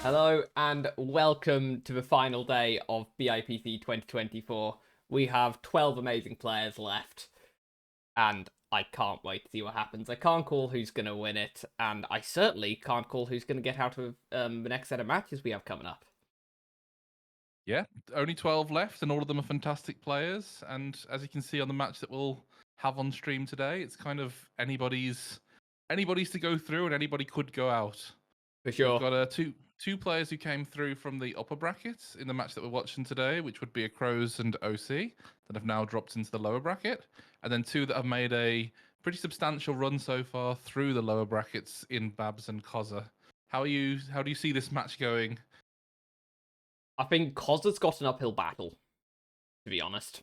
Hello and welcome to the final day of BIPC 2024. We have 12 amazing players left, and I can't wait to see what happens. I can't call who's going to win it, and I certainly can't call who's going to get out of the next set of matches we have coming up. Yeah, only 12 left, and all of them are fantastic players. And as you can see on the match that we'll have on stream today, it's kind of anybody's to go through, and anybody could go out. For We've sure. got two players who came through from the upper brackets in the match that we're watching today, which would be Acrose and OC, that have now dropped into the lower bracket, and then two that have made a pretty substantial run so far through the lower brackets in Babz and Cozzer. How do you see this match going? I think Cozzer's got an uphill battle, to be honest.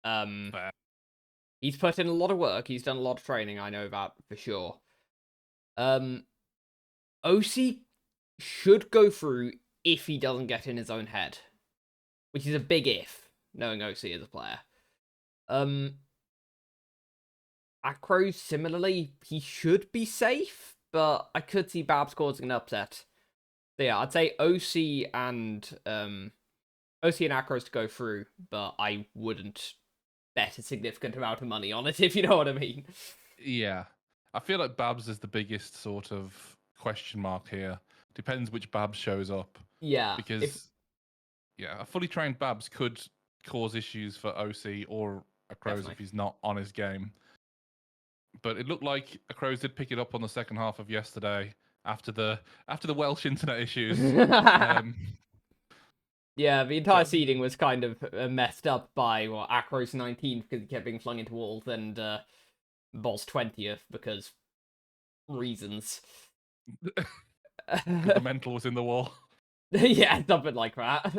Fair. He's put in a lot of work. He's done a lot of training, I know that for sure. OC should go through if he doesn't get in his own head, which is a big if, knowing OC as a player. Acrose, similarly, he should be safe, but I could see Babz causing an upset. So yeah, I'd say OC and Acrose to go through, but I wouldn't bet a significant amount of money on it, if you know what I mean. Yeah. I feel like Babz is the biggest sort of question mark here. Depends which Babz shows up. Yeah. Because, yeah, a fully trained Babz could cause issues for OC or Acrose if he's not on his game. But it looked like Acrose did pick it up on the second half of yesterday after the Welsh internet issues. Yeah, the entire seeding was kind of messed up by Acrose 19th because he kept being flung into walls, and Boss 20th because reasons. The mental was in the wall. Yeah, something like that.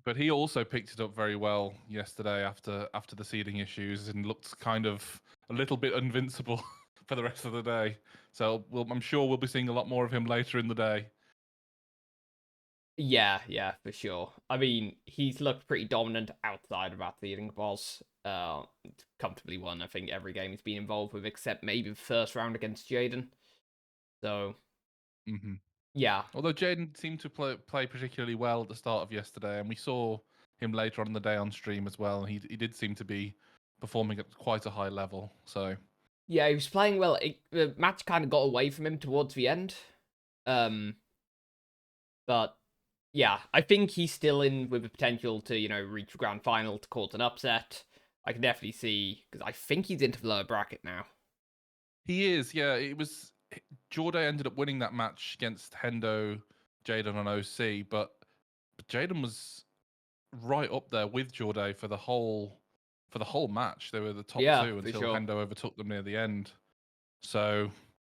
But he also picked it up very well yesterday after the seeding issues and looked kind of a little bit invincible for the rest of the day. So I'm sure we'll be seeing a lot more of him later in the day. Yeah, for sure. I mean, he's looked pretty dominant outside of that seeding boss. Comfortably won, I think, every game he's been involved with, except maybe the first round against Jaden. So, yeah. Although Jaden seemed to play particularly well at the start of yesterday, and we saw him later on in the day on stream as well. He did seem to be performing at quite a high level. So yeah, he was playing well. The match kind of got away from him towards the end. But yeah, I think he's still in with the potential to, reach the grand final to cause an upset. I can definitely see, because I think he's into the lower bracket now. he is, yeah. It was Jordan ended up winning that match against Hendo, Jaden, and OC, but Jaden was right up there with Jordan for the whole match. They were the top two until Hendo overtook them near the end. So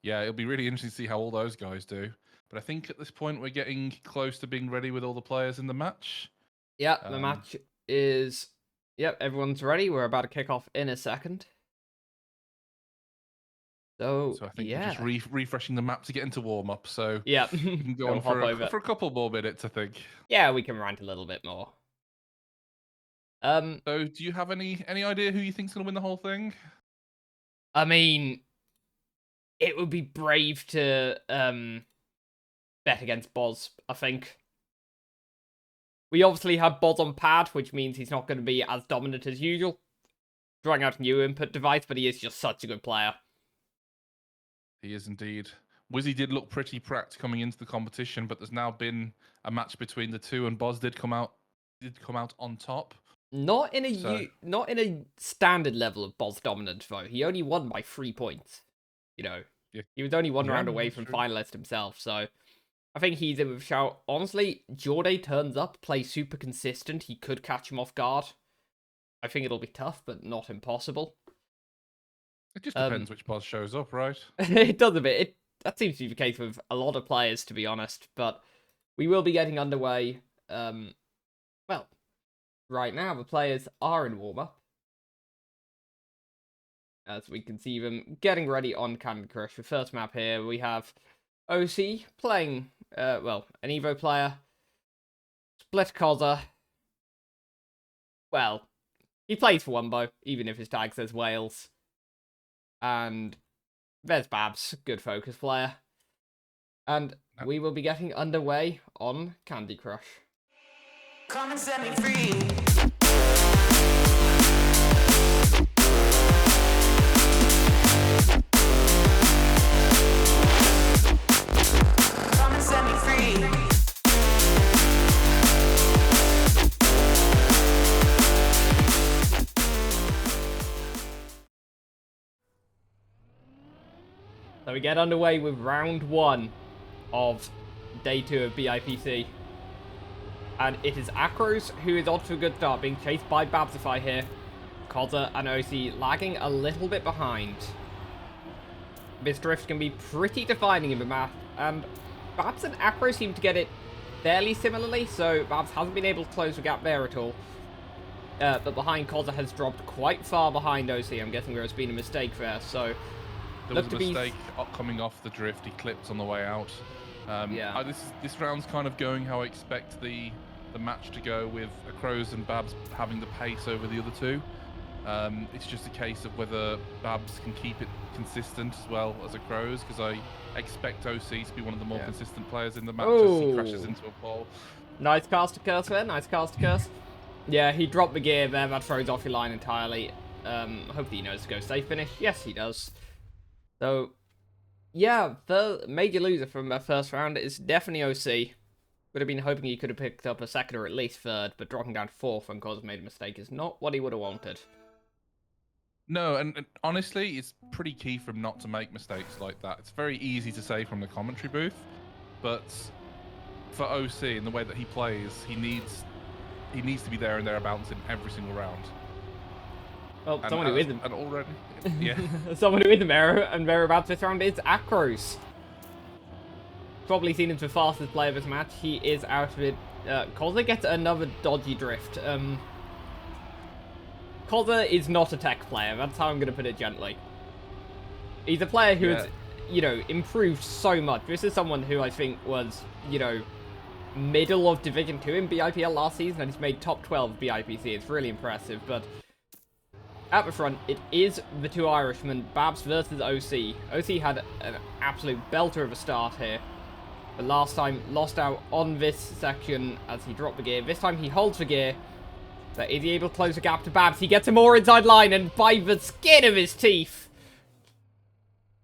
yeah, it'll be really interesting to see how all those guys do. But I think at this point we're getting close to being ready with all the players in the match. Yeah, the match is... Yep, everyone's ready. We're about to kick off in a second. So I think we're just refreshing the map to get into warm up. So yeah, we can go on for a couple more minutes, I think. Yeah, we can rant a little bit more. So do you have any idea who you think's gonna win the whole thing? I mean, it would be brave to bet against Boz, I think. We obviously have Boz on pad, which means he's not going to be as dominant as usual, trying out a new input device, but he is just such a good player. He is indeed. Wizzy did look pretty pracked coming into the competition, but there's now been a match between the two, and Boz did come out on top. Not in a standard level of Boz dominance though. He only won by 3 points. Yeah. He was only one round away from finalist himself, so I think he's in with a shout. Honestly, Jordan turns up, plays super consistent. He could catch him off guard. I think it'll be tough, but not impossible. It just depends which boss shows up, right? It does a bit. That seems to be the case with a lot of players, to be honest. But we will be getting underway. Well, right now the players are in warm-up. As we can see them getting ready on Candy Crush. The first map here, we have OC playing, an Evo player. Split Cozzer. Well, he plays for Wumbo, even if his tag says Wales. And there's Babz, good focus player. And we will be getting underway on Candy Crush. Come and set me free. Come and set me free. So we get underway with round 1 of day 2 of BIPC. And it is Acrose who is on to a good start, being chased by Babz here. Cozzer and OC lagging a little bit behind. This drift can be pretty defining in the map, and Babz and Acrose seem to get it fairly similarly, so Babz hasn't been able to close the gap there at all. But behind, Cozzer has dropped quite far behind OC. I'm guessing there has been a mistake there, so... There was a mistake coming off the drift. He clipped on the way out. Yeah. This round's kind of going how I expect the match to go, with Acrose and Babz having the pace over the other two. It's just a case of whether Babz can keep it consistent as well as Acrose, because I expect OC to be one of the more consistent players in the match as he crashes into a pole. Nice cast to curse there. Nice cast to curse. Yeah, he dropped the gear there. That throws off your line entirely. Hopefully he knows to go safe finish. Yes, he does. So, yeah, the major loser from the first round is definitely OC. Would have been hoping he could have picked up a second or at least third, but dropping down to 4th when Cozzer made a mistake is not what he would have wanted. No, and honestly, it's pretty key for him not to make mistakes like that. It's very easy to say from the commentary booth, but for OC, in the way that he plays, he needs to be there and thereabouts in every single round. Well, someone who isn't. And already, yeah. Someone who isn't there and thereabouts this round is Acrose. Probably seen as the fastest player of this match. He is out of it. Cozzer gets another dodgy drift. Cozzer is not a tech player. That's how I'm going to put it gently. He's a player who has, improved so much. This is someone who I think was, middle of Division 2 in BIPL last season, and he's made top 12 BIPC. It's really impressive, but... At the front, it is the two Irishmen, Babz versus OC. OC had an absolute belter of a start here. But last time, lost out on this section as he dropped the gear. This time he holds the gear. But is he able to close the gap to Babz? He gets a more inside line, and by the skin of his teeth,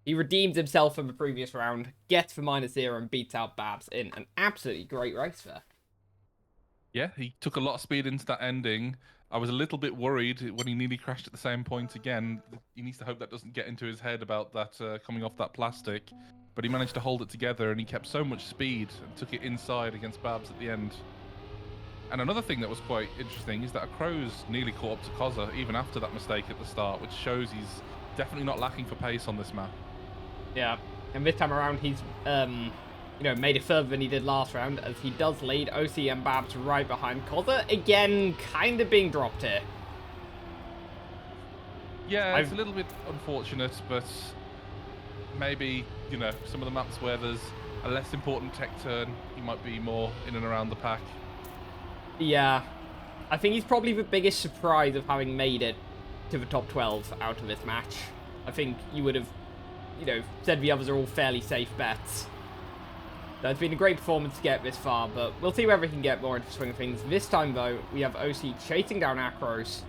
he redeems himself from the previous round, gets the -0 and beats out Babz in an absolutely great race there. Yeah, he took a lot of speed into that ending. I was a little bit worried when he nearly crashed at the same point again. He needs to hope that doesn't get into his head about that coming off that plastic. But he managed to hold it together, and he kept so much speed and took it inside against Babz at the end. And another thing that was quite interesting is that Acrose nearly caught up to Cozzer even after that mistake at the start, which shows he's definitely not lacking for pace on this map. Yeah, and this time around he's made it further than he did last round, as he does lead OC and Babz right behind Cozzer. Again, kind of being dropped here. Yeah, it's a little bit unfortunate, but maybe, some of the maps where there's a less important tech turn, he might be more in and around the pack. Yeah, I think he's probably the biggest surprise of having made it to the top 12 out of this match. I think you would have, said the others are all fairly safe bets. So it's been a great performance to get this far, but we'll see whether we can get more into the swing of things. This time, though, we have OC chasing down Acrose.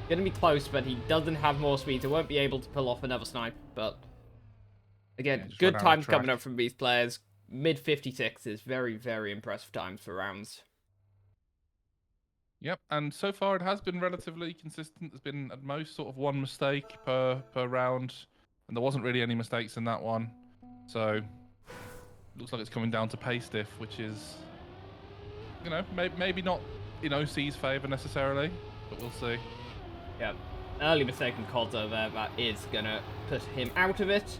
Going to be close, but he doesn't have more speed, so won't be able to pull off another snipe. But, again, good times coming up from these players. Mid-56 is very, very impressive times for rounds. Yep, and so far it has been relatively consistent. There's been at most sort of one mistake per round, and there wasn't really any mistakes in that one. So... looks like it's coming down to pace diff, which is, maybe not in OC's favour necessarily, but we'll see. Yeah, early mistake from Cozzer there, that is going to put him out of it.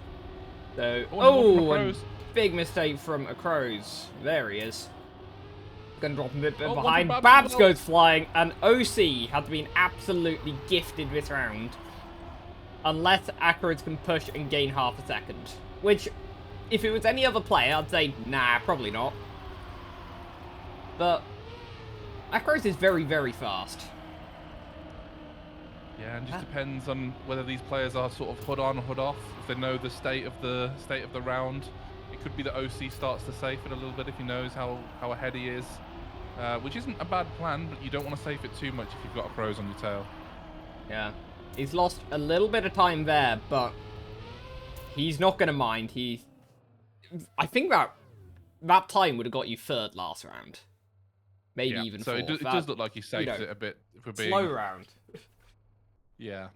So, and big mistake from Acrose. There he is. Going to drop him a bit behind. Babz goes flying, and OC has been absolutely gifted this round. Unless Acrose can push and gain half a second, which... if it was any other player, I'd say, nah, probably not. But Acrose is very, very fast. Yeah, and just depends on whether these players are sort of hood on, hood off. If they know the state of the round, It could be that OC starts to safe it a little bit if he knows how ahead he is, which isn't a bad plan, but you don't want to safe it too much if you've got Acrose on your tail. Yeah. He's lost a little bit of time there, but he's not going to mind. I think that time would have got you third last round. Maybe even so fourth. it does look like he saved it a bit. If we're being... Slow round. Yeah.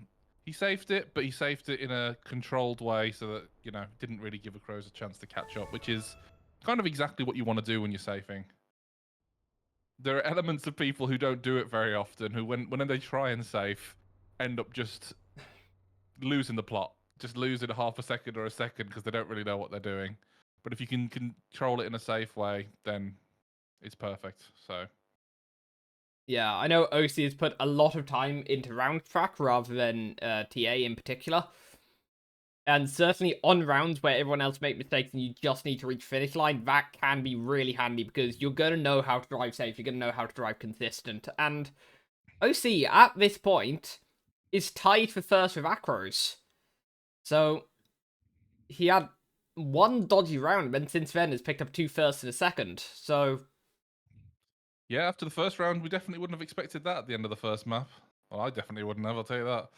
He saved it, but he saved it in a controlled way so that, didn't really give Acrose a chance to catch up, which is kind of exactly what you want to do when you're safing. There are elements of people who don't do it very often, who when they try and safe, end up just losing the plot. Just losing a half a second or a second because they don't really know what they're doing. But if you can control it in a safe way, then it's perfect. So... Yeah, I know OC has put a lot of time into round track rather than TA in particular. And certainly on rounds where everyone else makes mistakes and you just need to reach finish line, that can be really handy because you're going to know how to drive safe, you're going to know how to drive consistent. And OC, at this point, is tied for first with Acrose. So, he had one dodgy round, and since then has picked up 2 firsts and a second. So... Yeah, after the first round, we definitely wouldn't have expected that at the end of the first map. Well, I definitely wouldn't have, I'll tell you that.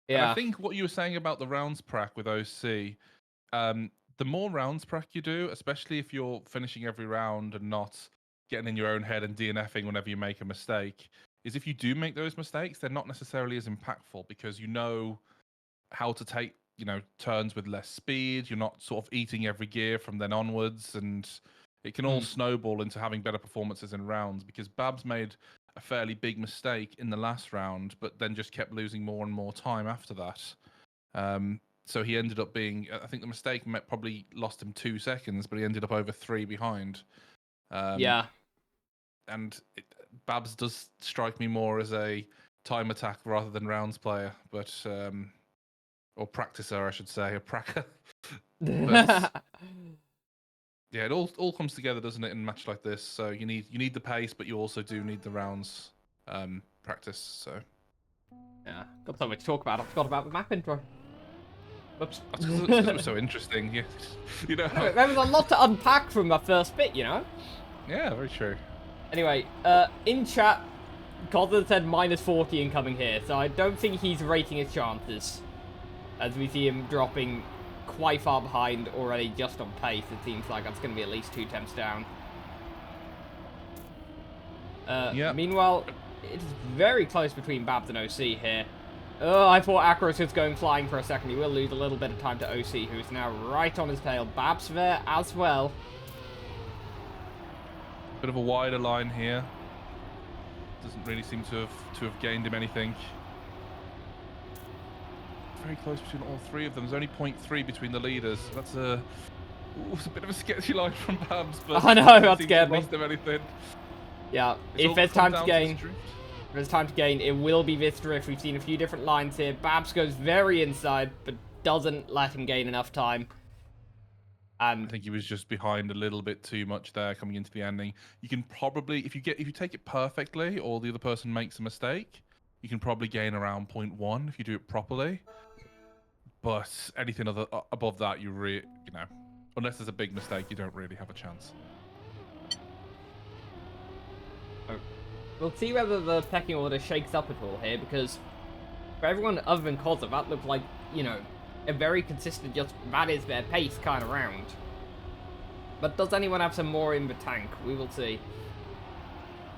Yeah. And I think what you were saying about the rounds prac with OC, the more rounds prac you do, especially if you're finishing every round and not getting in your own head and DNFing whenever you make a mistake, is if you do make those mistakes, they're not necessarily as impactful because you know how to take, turns with less speed. You're not sort of eating every gear from then onwards, and it can all snowball into having better performances in rounds because Babz made a fairly big mistake in the last round, but then just kept losing more and more time after that. So he ended up being, I think the mistake probably lost him 2 seconds, but he ended up over 3 behind. Yeah. And Babz does strike me more as a time attack rather than rounds player, but or practicer, I should say, a pracker. But yeah, it all comes together, doesn't it, in a match like this? So you need the pace, but you also do need the rounds practice. So yeah, got so much to talk about. I forgot about the map intro. Whoops. That's because it was so interesting. Yeah, there was a lot to unpack from that first bit, Yeah, very true. Anyway, in chat, Cozzer said -40 incoming here, so I don't think he's rating his chances. As we see him dropping quite far behind already just on pace, it seems like that's going to be at least 2 temps down. Meanwhile, it is very close between Babz and OC here. Oh, I thought Acrose was going flying for a second. He will lose a little bit of time to OC, who is now right on his tail. Babz there as well. Bit of a wider line here. Doesn't really seem to have gained him anything. Very close between all 3 of them. There's only 0.3 between the leaders. That's it's a bit of a sketchy line from Babz, but I know, that scared me. Lost him anything. Yeah, if there's time to gain, it will be this drift. We've seen a few different lines here. Babz goes very inside, but doesn't let him gain enough time. And I think he was just behind a little bit too much there coming into the ending. You can probably, if you take it perfectly, or the other person makes a mistake, you can probably gain around 0.1 if you do it properly. But anything above that, unless there's a big mistake, you don't really have a chance. We'll see whether the pecking order shakes up at all here, because for everyone other than Cozzer, that looked like, a very consistent, that is their pace kind of round. But does anyone have some more in the tank? We will see.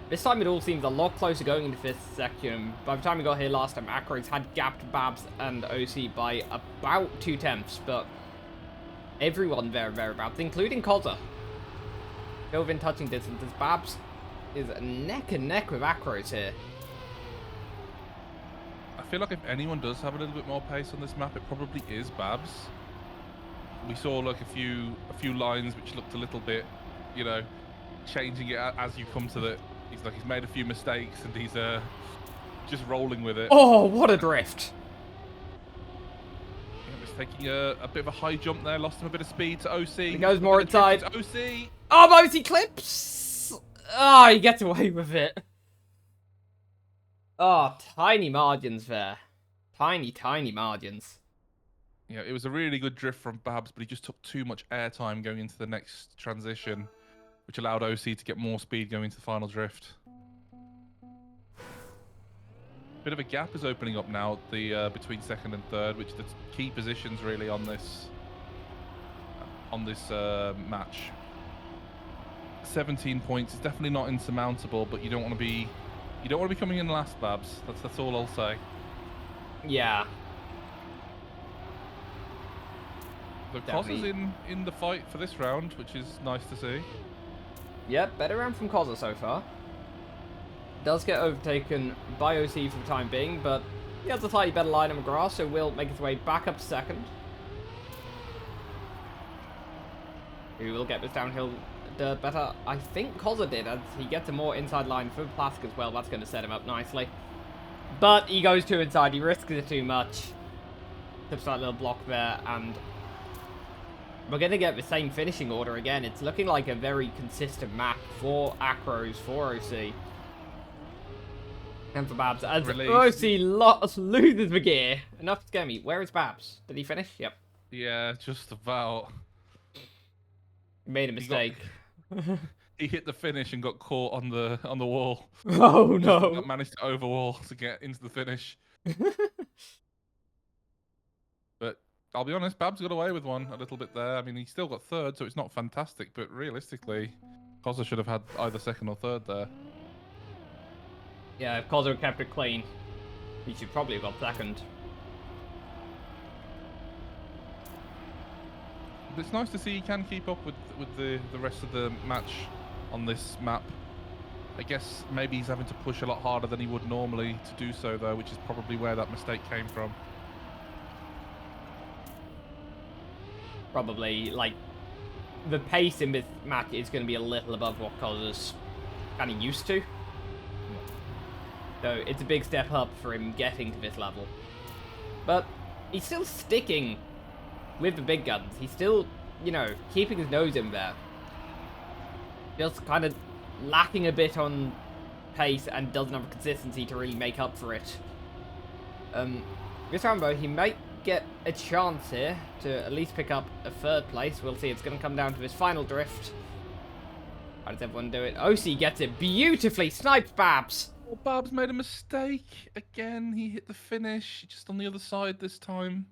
This time it all seems a lot closer going into this section. By the time we got here last time, Acrose had gapped Babz and OC by about 2 temps, but everyone thereabouts, including Cozzer, still within touching distance, as Babz is neck and neck with Acrose here. I feel like if anyone does have a little bit more pace on this map, it probably is Babz. We saw like a few lines which looked a little bit, changing it as you come to the. He's made a few mistakes and he's just rolling with it. Oh, what a drift! He's taking a bit of a high jump there, lost him a bit of speed to OC. He goes more inside. OC. Oh, OC clips! Oh, he gets away with it. Oh, tiny margins there. Tiny margins. Yeah, it was a really good drift from Babz, but he just took too much airtime going into the next transition, which allowed OC to get more speed going into the final drift. Bit of a gap is opening up now between second and third, which are the key positions really on this match. 17 points is definitely not insurmountable, but you don't want to be coming in last, Babz. That's all I'll say. Yeah. So Cozzer's in the fight for this round, which is nice to see. Yep, better round from Cozzer so far. Does get overtaken by OC for the time being, but he has a slightly better line on McGrath, so will make his way back up to second. Who will get this downhill dirt better? I think Cozzer did, as he gets a more inside line for Plask as well. That's going to set him up nicely. But he goes too inside, he risks it too much. Tips that little block there, and we're going to get the same finishing order again. It's looking like a very consistent map for Acrose, for OC. And for Babz, as OC loses the gear. Enough to scare me. Where is Babz? Did he finish? Yep. Yeah, just about. He made a mistake. He hit the finish and got caught on the wall. Oh no! Managed to overwall to get into the finish. But I'll be honest, Babz got away with one a little bit there. I mean, he still got third, so it's not fantastic, but realistically, Cozzer should have had either second or third there. Yeah, if Cozzer kept it clean, he should probably have got second. But it's nice to see he can keep up with the rest of the match on this map. I guess maybe he's having to push a lot harder than he would normally to do so, though, which is probably where that mistake came from. Probably, like, the pace in this match is going to be a little above what Cozzer's kind of used to. So it's a big step up for him getting to this level. But he's still sticking with the big guns. He's still, you know, keeping his nose in there. Just kind of lacking a bit on pace and doesn't have consistency to really make up for it. This round, though, he might get a chance here to at least pick up a third place. We'll see. It's going to come down to his final drift. How does everyone do it? OC gets it beautifully. Sniped Babz. Well, Babz made a mistake again. He hit the finish just on the other side this time.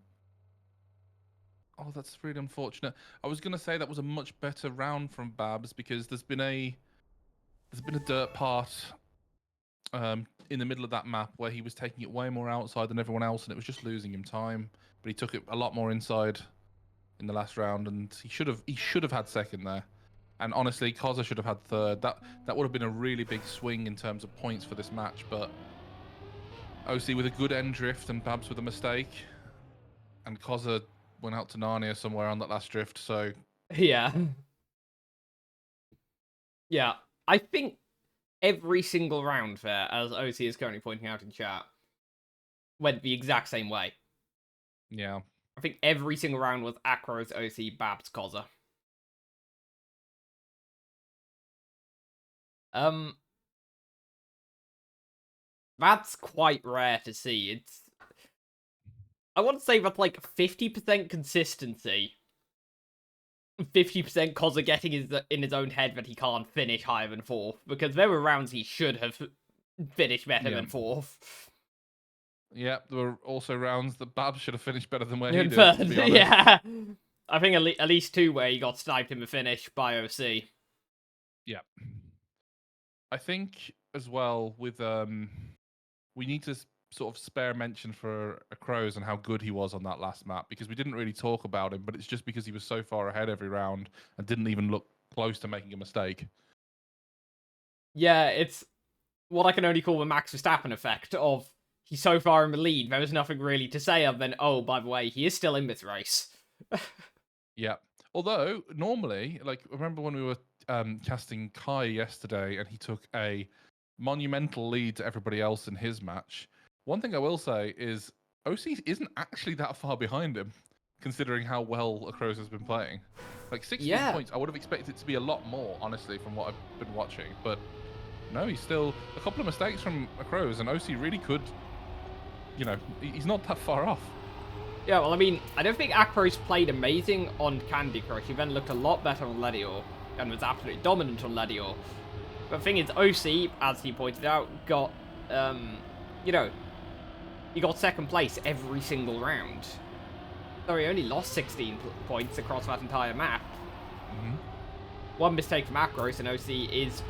Oh, that's really unfortunate. I was going to say that was a much better round from Babz because there's been a dirt part in the middle of that map where he was taking it way more outside than everyone else, and it was just losing him time. But he took it a lot more inside in the last round, and he should have had second there. And honestly, Cozzer should have had third. That would have been a really big swing in terms of points for this match. But OC with a good end drift and Babz with a mistake, and Cozzer went out to Narnia somewhere on that last drift. So yeah, I think every single round there, as OC is currently pointing out in chat, went the exact same way. Yeah, I think every single round was Acrose, OC, Babz, Cozzer. That's quite rare to see. I want to say that's like 50% consistency, 50% Cozzer getting in his own head that he can't finish higher than fourth, because there were rounds he should have finished better than fourth. Yeah, there were also rounds that Babz should have finished better than where he did. To be honest. Yeah, I think at least two where he got sniped in the finish by OC. Yeah. I think as well with we need to sort of spare mention for Acrose and how good he was on that last map, because we didn't really talk about him, but it's just because he was so far ahead every round and didn't even look close to making a mistake. Yeah, it's what I can only call the Max Verstappen effect of he's so far in the lead, there was nothing really to say other than, oh, by the way, he is still in this race. Yeah. Although, normally, like, remember when we were casting Kai yesterday and he took a monumental lead to everybody else in his match. One thing I will say is OC isn't actually that far behind him, considering how well Acrose has been playing. Like 16 points, I would have expected it to be a lot more, honestly, from what I've been watching. But no, he's still a couple of mistakes from Acrose, and OC really could, you know, he's not that far off. Yeah, well, I mean, I don't think Acrose played amazing on Candy Crush. He then looked a lot better on Ledior and was absolutely dominant on Ledior. But the thing is, OC, as he pointed out, got, you know, he got second place every single round. So he only lost 16 points across that entire map. One mistake from Acrose and OC is,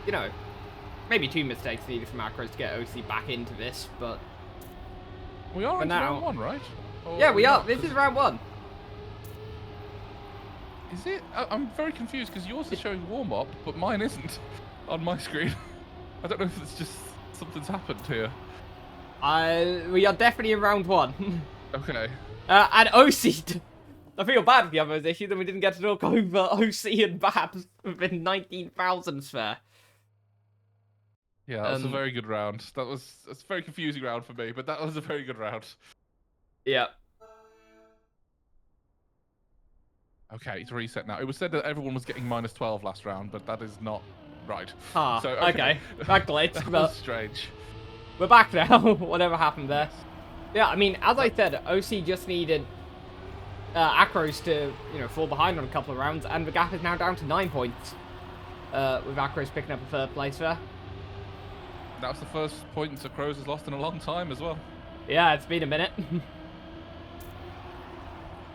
you know, maybe 2 mistakes needed from Acrose to get OC back into this, but... We are in round 1, right? Or yeah, we are. not? This is round 1. Is it? I'm very confused because yours is showing warm-up, but mine isn't on my screen. I don't know if it's just something's happened here. We are definitely in round 1. Okay. And OC... I feel bad for the others issue that we didn't get to talk over OC and Babz within 19,000 there. Yeah, that was a very good round. That's a very confusing round for me, but that was a very good round. Yeah. Okay, it's reset now. It was said that everyone was getting -12 last round, but that is not right. Ah, so, okay. That glitched, that but was strange. we're back now. Whatever happened there. Yeah, I mean, as I said, OC just needed Acrose to, you know, fall behind on a couple of rounds, and the gap is now down to 9 points. With Acrose picking up a 3rd place there. That was the first point Acrose has lost in a long time as well. Yeah, it's been a minute.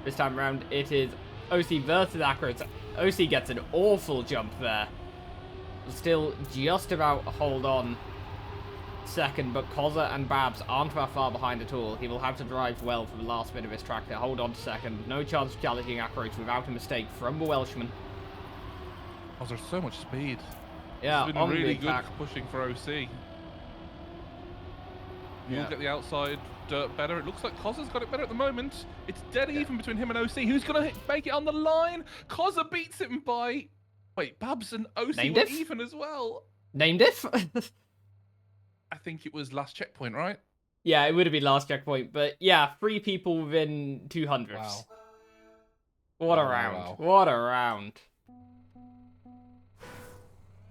This time around, it is OC versus Acrose. OC gets an awful jump there. Still just about hold on second, but Cozzer and Babz aren't that far behind at all. He will have to drive well for the last bit of his track to hold on to second. No chance of challenging Acrose without a mistake from the Welshman. Oh, there's so much speed. Yeah, it's been on really the good attack. pushing for OC. You'll Yeah. get the outside dirt better. It looks like Cozzer's got it better at the moment. It's dead even between him and OC. Who's going to make it on the line? Cozzer beats him by... Wait, Babz and OC Named were it? even as well. Named it? I think it was last checkpoint, right? Yeah, it would have been last checkpoint, but yeah, 3 people within 200s. Wow. What a Wow, round. wow. What a round.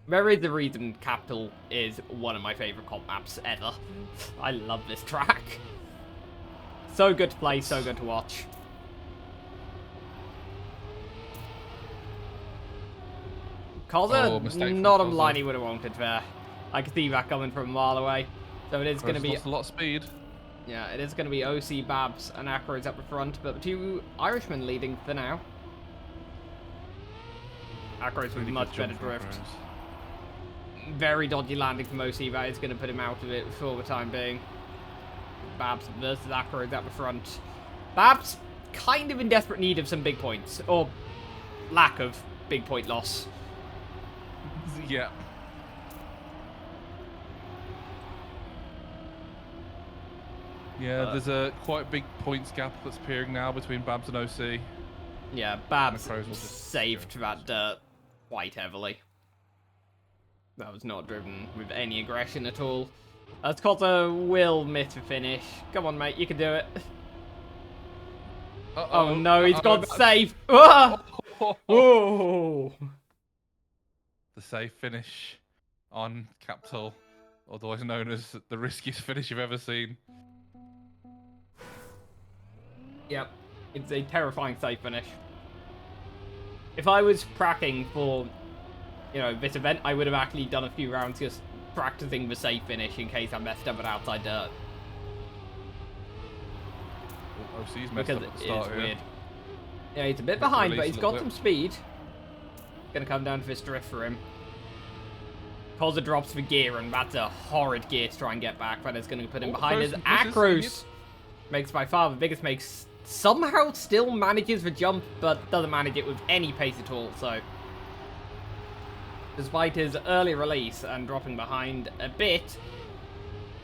There is a reason Capital is one of my favourite comp maps ever. I love this track. So good to play, so good to watch. Cozzer, mistake from not a Cozzer. line he would have wanted there. I could see that coming from a mile away. So it is going to be... Lost a lot of speed. Yeah, it is going to be OC, Babz, and Acrose up the front, but the 2 Irishmen leading for now. Acrose with much better drift. Very dodgy landing from OC, that is going to put him out of it for the time being. Babz versus Acrose at the front. Babz kind of in desperate need of some big points, or lack of big point loss. Yeah. Yeah, there's a quite big points gap that's appearing now between Babz and OC. Yeah, Acrose will Babz just saved that dirt quite heavily. That was not driven with any aggression at all. As Cozzer will miss a finish. Come on, mate, you can do it. Oh no, he's gone safe. Ah! Oh! The safe finish on Capital, otherwise known as the riskiest finish you've ever seen. Yep, it's a terrifying safe finish. If I was practicing for, you know, this event, I would have actually done a few rounds just practicing the safe finish in case I messed up at outside dirt. OC's messed Because up at the it start is here. weird. Yeah, he's a bit to behind, but release he's a got little some bit. speed. Gonna come down to this drift for him. Cozzer drops the gear, and that's a horrid gear to try and get back. That is gonna put him behind as first misses, Acrose makes by far the biggest makes. Somehow still manages the jump, but doesn't manage it with any pace at all, so... Despite his early release and dropping behind a bit,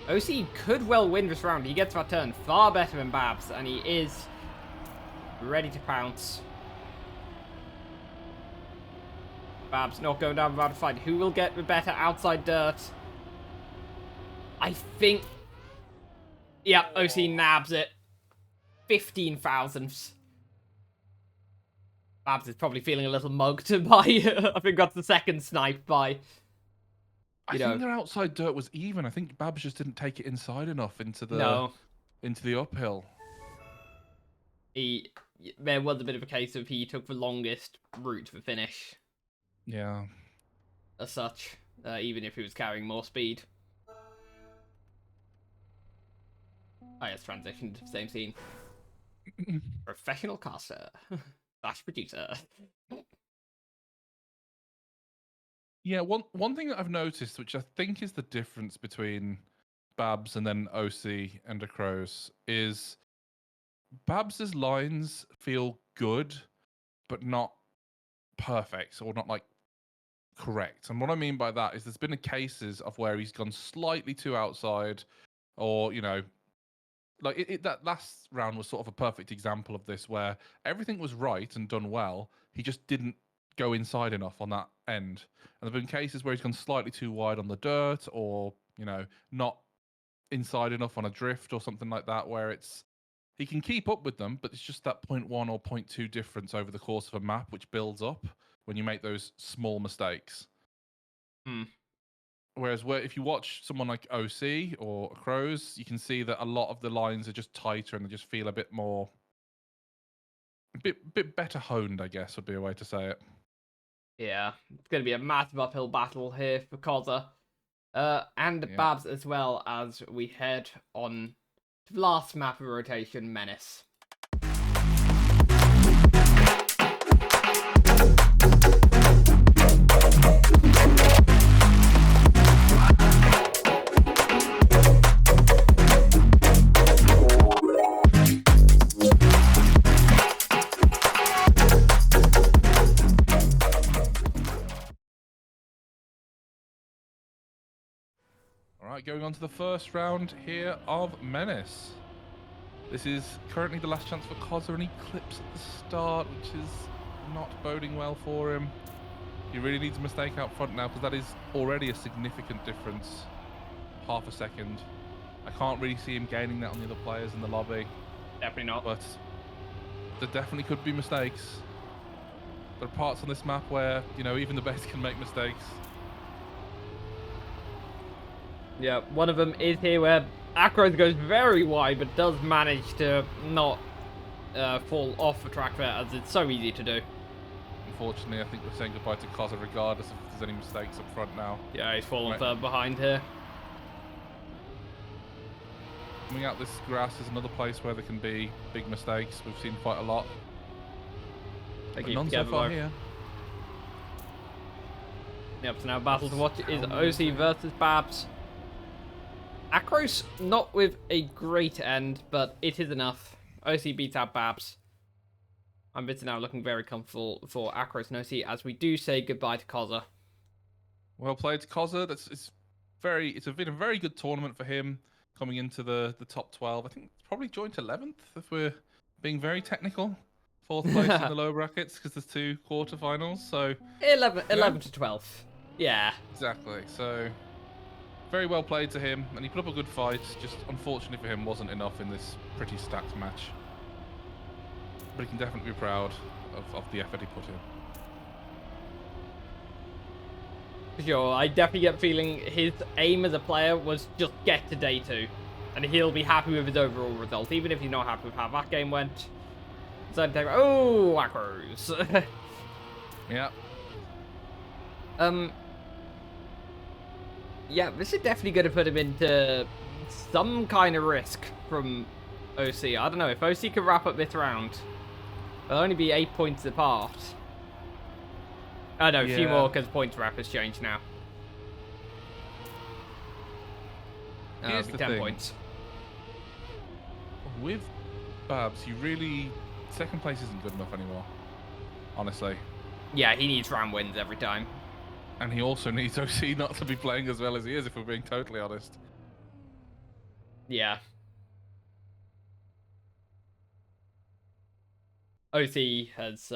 OC could well win this round. He gets that turn far better than Babz, and he is ready to pounce. Babz not going down without a fight. Who will get the better outside dirt? I think... Yeah, OC nabs it. 15 thousandths. Babz is probably feeling a little mugged by... I think that's the second snipe by... I think their outside dirt was even. I think Babz just didn't take it inside enough into the into the uphill. there was a bit of a case of he took the longest route for finish. Yeah. As such, even if he was carrying more speed. Oh, yes, transitioned to the same scene. Professional caster. / producer. Yeah, one thing that I've noticed, which I think is the difference between Babz and then OC and Acrose, is Babz's lines feel good, but not perfect, or not like correct. And what I mean by that is there's been cases of where he's gone slightly too outside, or like that last round was sort of a perfect example of this, where everything was right and done well. He just didn't go inside enough on that end. And there've been cases where he's gone slightly too wide on the dirt, or not inside enough on a drift or something like that, where he can keep up with them, but it's just that 0.1 or 0.2 difference over the course of a map, which builds up when you make those small mistakes. Whereas if you watch someone like OC or Acrose, you can see that a lot of the lines are just tighter and they just feel a bit better honed, I guess would be a way to say it. Yeah, it's going to be a massive uphill battle here for Cozzer. And Babz as well, as we head on to the last map of rotation, Menace. Alright, going on to the first round here of Menace. This is currently the last chance for Cozzer, and he clips at the start, which is not boding well for him. He really needs a mistake out front now, because that is already a significant difference. Half a second. I can't really see him gaining that on the other players in the lobby. Definitely not. But there definitely could be mistakes. There are parts on this map where, even the best can make mistakes. Yeah, one of them is here where Acrose goes very wide, but does manage to not fall off the track there, as it's so easy to do. Unfortunately, I think we're saying goodbye to Cozzer regardless if there's any mistakes up front now. Yeah, he's fallen further behind here. Coming out this grass is another place where there can be big mistakes. We've seen quite a lot. But none so far here. Yep, so now battle to watch is OC versus Babz. Acrose not with a great end, but it is enough. OC beats out Babz. And it's now looking very comfortable for Acrose and OC as we do say goodbye to Cozzer. Well played to Cozzer. It's been a very good tournament for him coming into the top 12. I think it's probably joint 11th if we're being very technical. 4th place in the lower brackets because there's 2 quarterfinals. So 11 to 12. Yeah. Exactly. So very well played to him, and he put up a good fight. Just unfortunately for him, wasn't enough in this pretty stacked match. But he can definitely be proud of the effort he put in. Sure, I definitely get the feeling his aim as a player was just get to day 2. And he'll be happy with his overall result, even if he's not happy with how that game went. So oh, Acrose. Yeah. Yeah, this is definitely going to put him into some kind of risk from OC. I don't know, if OC can wrap up this round, they'll only be 8 points apart. Oh no, a few more because points wrap has changed now. Here's the 10 thing. points. With Babz, second place isn't good enough anymore, honestly. Yeah, he needs round wins every time. And he also needs OC not to be playing as well as he is, if we're being totally honest. Yeah. OC has,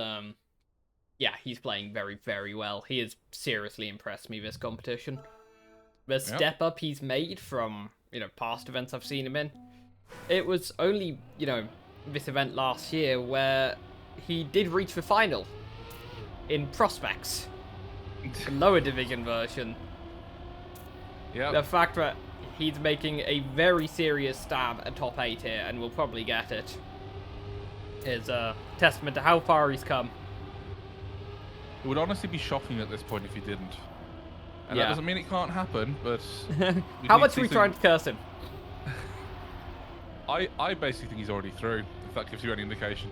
yeah, he's playing very, very well. He has seriously impressed me this competition. The step up he's made from, past events I've seen him in. It was only, this event last year where he did reach the final in Prospects. The lower division version. Yeah. The fact that he's making a very serious stab at top 8 here and will probably get it. is a testament to how far he's come. It would honestly be shocking at this point if he didn't. And Yeah. that doesn't mean it can't happen, but... How much are we trying to curse him? I basically think he's already through, if that gives you any indication.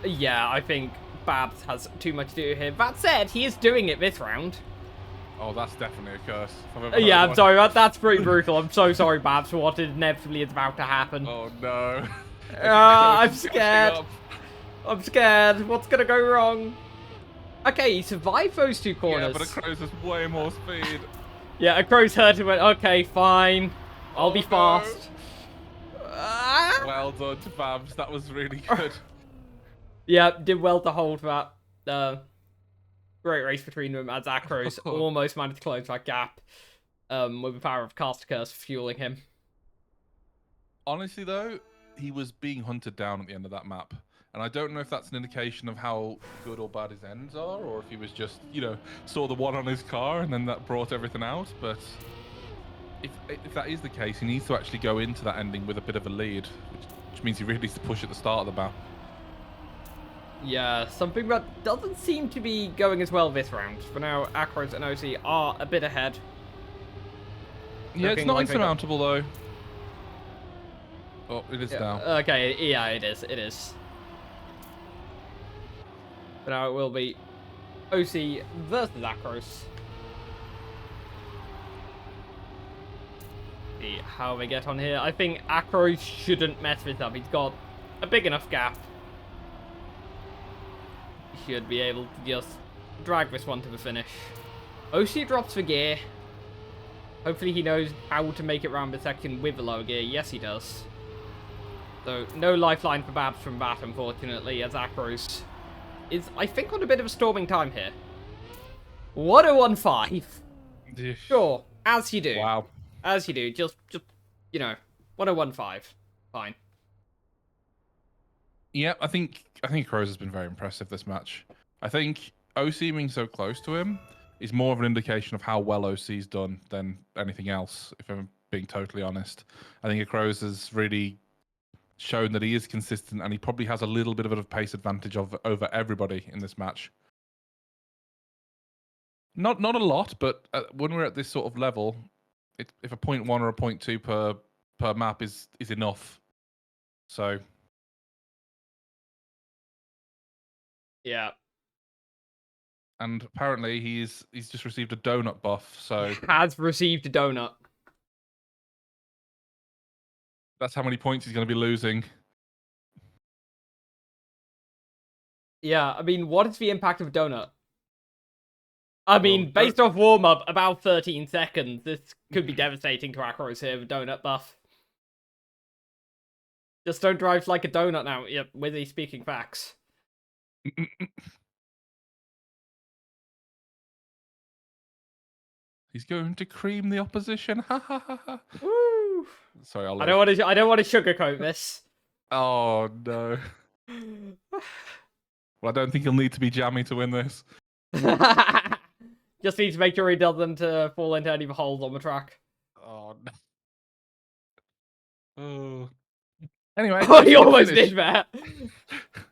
Yeah, I think Babz has too much to do here. That said, he is doing it this round. Oh, that's definitely a curse. Yeah, I'm sorry. That's pretty brutal. I'm so sorry, Babz, for what inevitably is about to happen. Oh, no. I'm scared. I'm scared. What's going to go wrong? Okay, he survived those two corners. Yeah, but Acrose has way more speed. Yeah, Acrose heard him and went, okay, fine. I'll be fast. No. Well done to Babz. That was really good. Yeah, did well to hold that. Great race between them as Acrose almost managed to close that gap with the power of Caster Curse fueling him. Honestly, though, he was being hunted down at the end of that map. And I don't know if that's an indication of how good or bad his ends are, or if he was just, you know, saw the one on his car and then that brought everything out. But if that is the case, he needs to actually go into that ending with a bit of a lead, which means he really needs to push at the start of the map. Yeah, something that doesn't seem to be going as well this round. For now, Acrose and OC are a bit ahead. Yeah, it's not insurmountable, though. Oh, it is now. Okay, yeah, it is. It is. But now it will be OC versus Acrose. See how they get on here. I think Acrose shouldn't mess this up. He's got a big enough gap. He should be able to just drag this one to the finish. OC drops the gear. Hopefully he knows how to make it around the section with the lower gear. Yes, he does. So, no lifeline for Babz from that, unfortunately, as Acrose is, I think, on a bit of a storming time here. 1015. Sure, as you do. Wow. As you do. Just you know, 1015. Fine. Yeah, I think Acrose has been very impressive this match. I think OC being so close to him is more of an indication of how well OC's done than anything else, if I'm being totally honest. I think Acrose has really shown that he is consistent, and he probably has a little bit of a pace advantage over everybody in this match. Not a lot, but when we're at this sort of level, if a 0.1 or a 0.2 per map is enough. So yeah. And apparently he's just received a donut buff, so has received a donut. That's how many points he's going to be losing. Yeah, I mean, what is the impact of a donut? I mean, based off warm-up, about 13 seconds. This could be devastating to Acrose here with donut buff. Just don't drive like a donut now. Yep, Wizzy speaking facts. He's going to cream the opposition. Ha ha ha ha. Woo! Sorry, I don't want to sugarcoat this. Oh no. Well, I don't think he'll need to be jammy to win this. Just need to make sure he doesn't fall into any holes on the track. Oh no. Oh. Anyway, oh, he almost did that.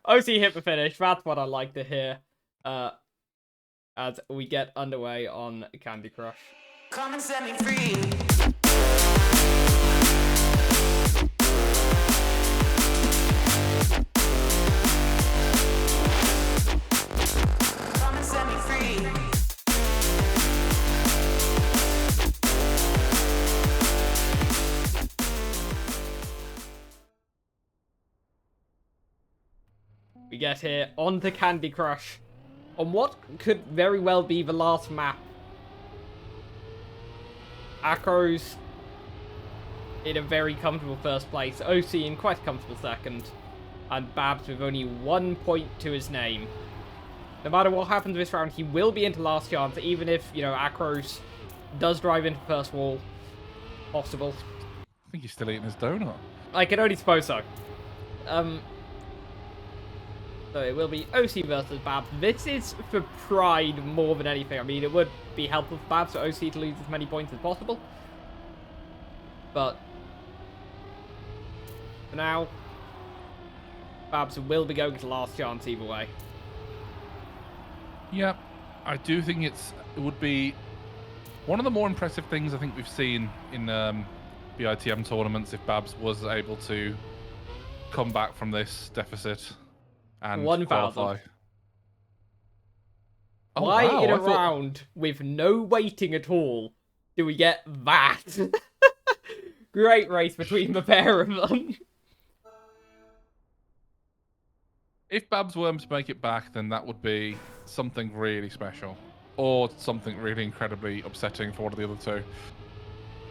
OC hit the finish. That's what I like to hear. As we get underway on Candy Crush. Come and set me free. Come and set me free. We get here on to Candy Crush. On what could very well be the last map. Acrose in a very comfortable first place. OC in quite a comfortable second. And Babz with only 1 point to his name. No matter what happens this round, he will be into last chance, even if, you know, Acrose does drive into first wall. Possible. I think he's still eating his donut. I can only suppose so. So it will be OC versus Babz. This is for pride more than anything. I mean, it would be helpful for Babz for OC to lose as many points as possible. But for now, Babz will be going to last chance either way. Yeah, I do think it would be one of the more impressive things I think we've seen in BITM tournaments if Babz was able to come back from this deficit and 1,000. qualify. Oh, Why wow, in a I thought... round with no waiting at all do we get that? Great race between the pair of them. If Babz were to make it back, then that would be something really special. Or something really incredibly upsetting for one of the other two.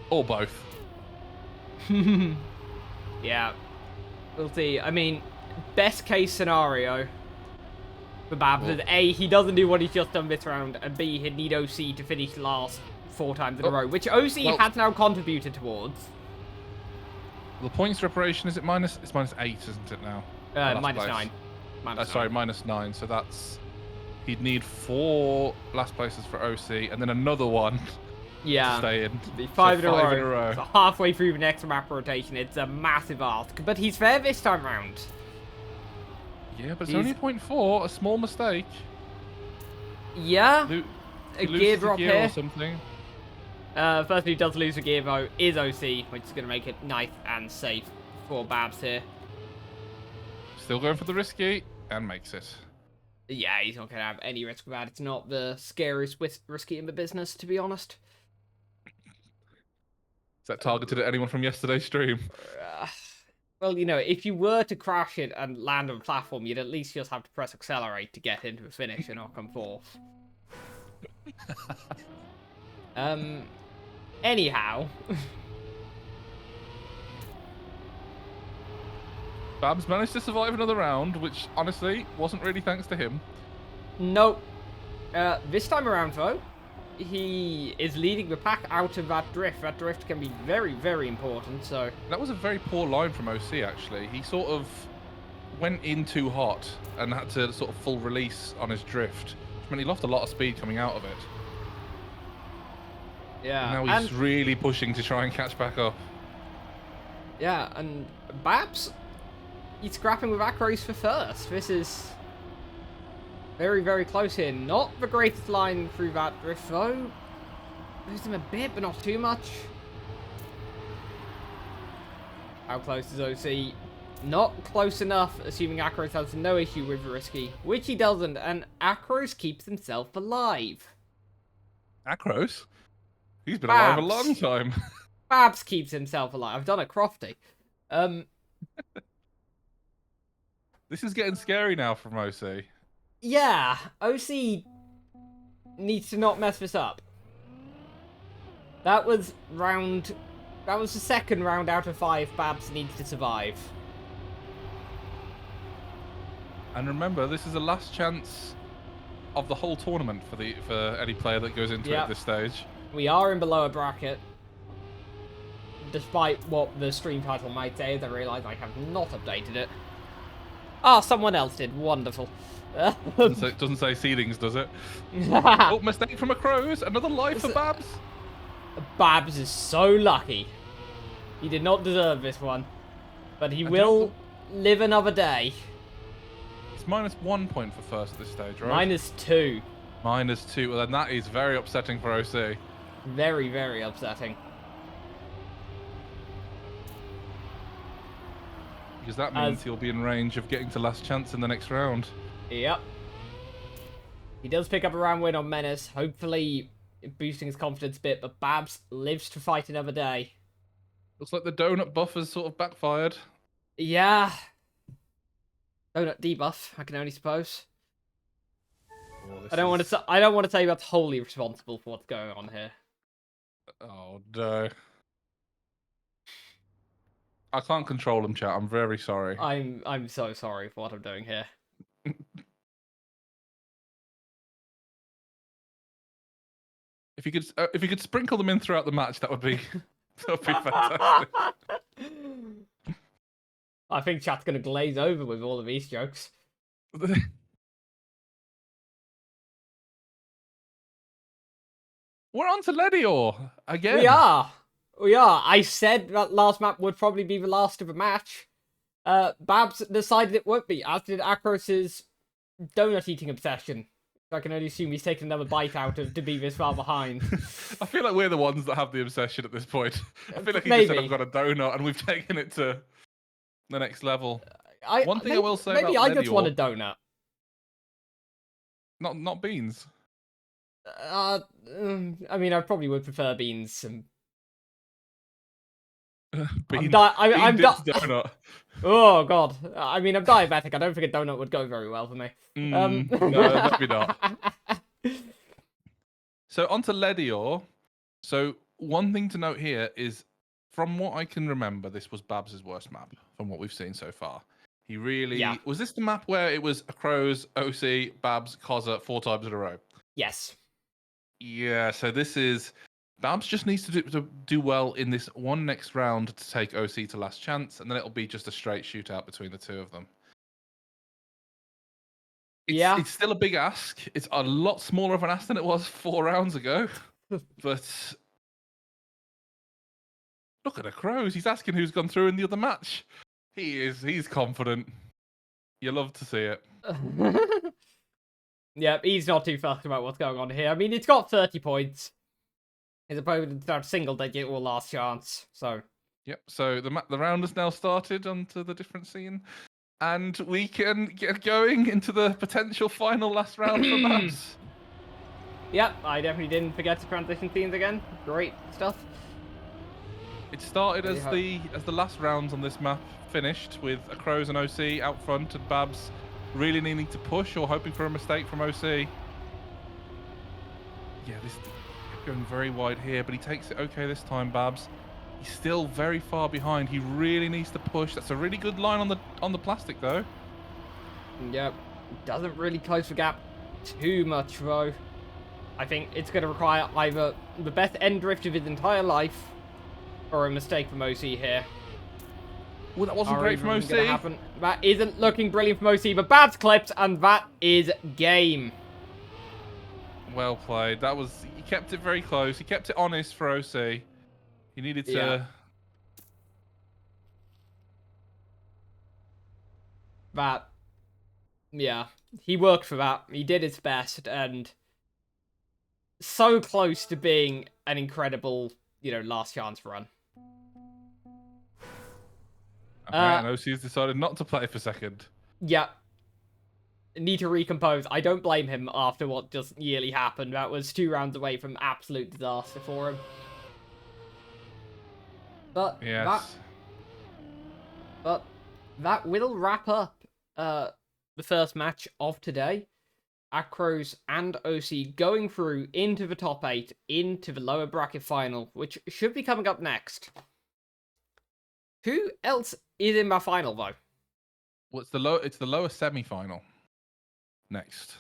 Or both. Yeah. We'll see. I mean, best case scenario for Babz is A, he doesn't do what he's just done this round, and B, he'd need OC to finish last 4 times in a row, which OC has now contributed towards. The points reparation, is it minus? It's -8, isn't it now? Minus 9. Sorry, -9. So that's... He'd need 4 last places for OC, and then another one to stay in. Be 5 in a row. So halfway through the next map rotation, it's a massive ask. But he's fair this time round. Yeah, but it's only 0.4, a small mistake. Yeah. A gear drop here. Or something. First who does lose a gear though is OC, which is going to make it nice and safe for Babz here. Still going for the risky, and makes it. Yeah, he's not going to have any risk with that. It's not the scariest risky in the business, to be honest. Is that targeted at anyone from yesterday's stream? Well, you know, if you were to crash it and land on a platform, you'd at least just have to press accelerate to get into the finish and not come fourth. Anyhow. Babz managed to survive another round, which honestly wasn't really thanks to him. Nope. This time around, though, he is leading the pack out of that drift. That drift can be very, very important, so... That was a very poor line from OC, actually. He sort of went in too hot and had to sort of full release on his drift, which meant he lost a lot of speed coming out of it. Yeah. And now he's really pushing to try and catch back up. Yeah, and Babz, he's scrapping with Acrose for first. This is very, very close here. Not the greatest line through that drift, though. Lose him a bit, but not too much. How close is OC? Not close enough, assuming Acrose has no issue with the risky, which he doesn't, and Acrose keeps himself alive. Acrose? He's been alive a long time. Babz keeps himself alive. I've done a crofty. This is getting scary now from OC. Yeah, OC needs to not mess this up. That was the second round out of 5 Babz needs to survive. And remember, this is the last chance of the whole tournament for any player that goes into it at this stage. We are in the lower bracket. Despite what the stream title might say, I realise I have not updated it. Oh, someone else did. Wonderful. Doesn't say seedings, does it? Oh, mistake from Acrose. Another life for Babz. Babz is so lucky. He did not deserve this one. But he will live another day. It's -1 point for first at this stage, right? -2. -2. Well, then that is very upsetting for OC. Very, very upsetting. Because that means he'll be in range of getting to last chance in the next round. Yep. He does pick up a round win on Menace, hopefully boosting his confidence a bit, but Babz lives to fight another day. Looks like the donut buff has sort of backfired. Yeah. Donut debuff, I can only suppose. Oh, I don't want to say that's wholly responsible for what's going on here. Oh no. I can't control him, chat. I'm very sorry. I'm so sorry for what I'm doing here. If you could sprinkle them in throughout the match, that would be fantastic. I think chat's gonna glaze over with all of these jokes. We're on to Ledior again. We are. I said that last map would probably be the last of the match. Babz decided it would be, as did Acrose's donut eating obsession. I can only assume he's taken another bite out of to be this far behind. I feel like we're the ones that have the obsession at this point. I feel like he Maybe. just said, I've got a donut, and we've taken it to the next level. One thing maybe, I will say maybe about I just want a Ledior, donut. not beans. I mean, I probably would prefer beans. Bean I'm dipped donut. Oh god. I mean, I'm diabetic. I don't think a donut would go very well for me. No, maybe not. So on to Ledior. So one thing to note here is, from what I can remember, this was Babs' worst map from what we've seen so far. He really was this the map where it was Acrose, OC, Babz, Cozzer 4 times in a row? Yes. Yeah. So this is Babs just needs to do well in this one next round to take OC to last chance, and then it'll be just a straight shootout between the two of them. It's still a big ask. It's a lot smaller of an ask than it was 4 rounds ago. But look at Acrose. He's asking who's gone through in the other match. He's confident. You love to see it. Yep, he's not too fussed about what's going on here. I mean, it's got 30 points. His opponent's got single digit or last chance, so. Yep, so the round has now started onto the different scene. And we can get going into the potential final last round for Babz. Yep, I definitely didn't forget to transition scenes again. Great stuff. It started as the last rounds on this map finished with Acrose and OC out front, and Babz really needing to push or hoping for a mistake from OC. Yeah, this going very wide here, but he takes it okay this time, Babz. He's still very far behind. He really needs to push. That's a really good line on the plastic, though. Yep, doesn't really close the gap too much, though. I think it's going to require either the best end drift of his entire life or a mistake from OC here. Well, that wasn't great from OC. That isn't looking brilliant from OC, but Babz clips, and that is game. Well played. That was, he kept it very close. He kept it honest for OC. He needed to... Yeah, he worked for that. He did his best, and so close to being an incredible, last chance run. Okay, and OC's decided not to play for second. Yeah. Need to recompose. I don't blame him after what just nearly happened. That was 2 rounds away from absolute disaster for him. But that will wrap up the first match of today. Acrose and OC going through into the top 8, into the lower bracket final, which should be coming up next. Who else is in my final, though? Well, it's the lower semi-final next.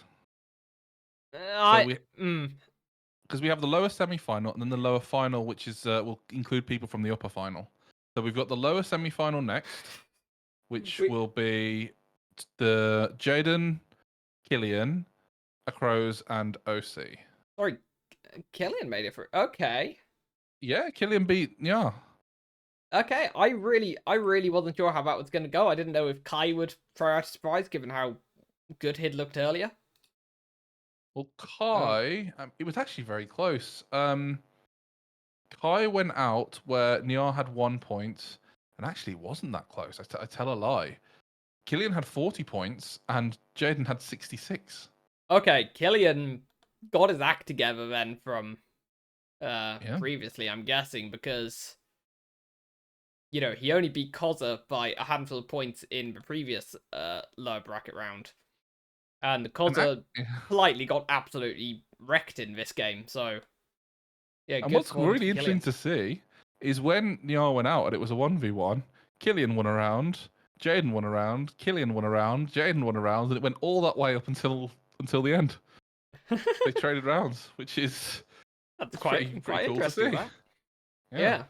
Because we have the lower semi-final and then the lower final, which is will include people from the upper final. So we've got the lower semi-final next, which will be the Jaden, Killian, Acrose, and OC. Sorry, Killian made it through. Okay. Yeah, Killian beat Okay, I really wasn't sure how that was going to go. I didn't know if Kai would throw out a surprise, given how good he'd looked earlier. Well, Kai, it was actually very close. Kai went out where Niar had 1 point, and actually it wasn't that close. I tell a lie. Killian had 40 points, and Jaden had 66. Okay, Killian got his act together then from previously, I'm guessing, because... he only beat Cozzer by a handful of points in the previous lower bracket round. And Cozzer politely got absolutely wrecked in this game, so... Yeah, and what's really interesting to see is when Niar went out and it was a 1v1, Killian won a round, Jaden won a round, Killian won a round, Jaden won a round, and it went all that way up until the end. They traded rounds, which is... That's quite cool interesting, to see. Yeah.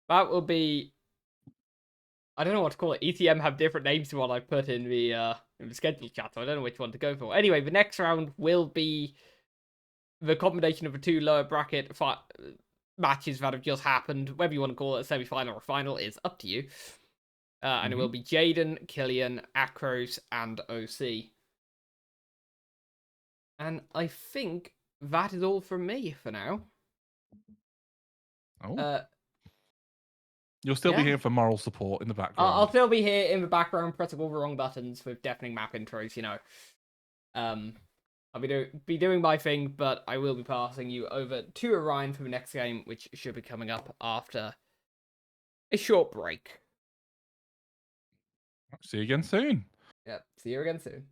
That will be... I don't know what to call it. ETM have different names to what I put in the schedule chat, so I don't know which one to go for. Anyway, the next round will be the combination of the 2 lower bracket matches that have just happened. Whether you want to call it a semi-final or a final is up to you. And it will be Jaden, Killian, Acrose, and OC. And I think that is all from me for now. Oh. You'll still be here for moral support in the background. I'll still be here in the background pressing all the wrong buttons with deafening map intros, you know. I'll be doing my thing, but I will be passing you over to Orion for the next game, which should be coming up after a short break. See you again soon. Yep, see you again soon.